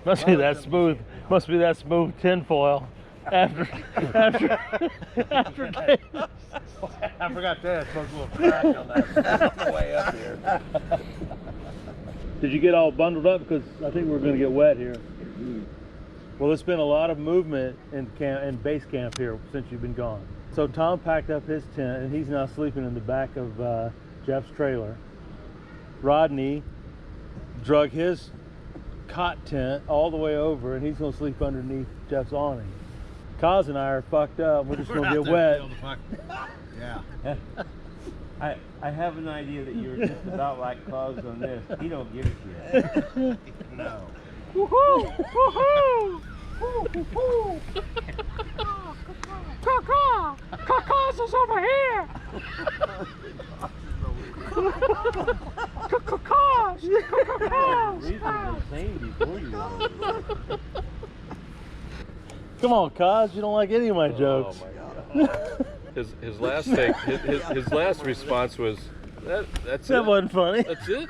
Must be that smooth. Must be that smooth tinfoil. After days. I forgot that. It's supposed to be a crack on that way up here. Did you get all bundled up? Because I think we're going to get wet here. Well, there's been a lot of movement in base camp here since you've been gone. So Tom packed up his tent, and he's now sleeping in the back of Jeff's trailer. Rodney drug his cot tent all the way over, and he's going to sleep underneath Jeff's awning. Kaz and I are fucked up. We're just going to get wet. Yeah. I have an idea that you're just about like Kaz on this. He don't give a shit. No. Woohoo! Woohoo! Woo-hoo-hoo! Caw-caw! Caw-caws is over here! Caw-caws! Caw-caws! These are the same before you were. Come on, Kaz, you don't like any of my jokes. Oh my God. His last take, his last response was, that's That it? wasn't funny. That's it?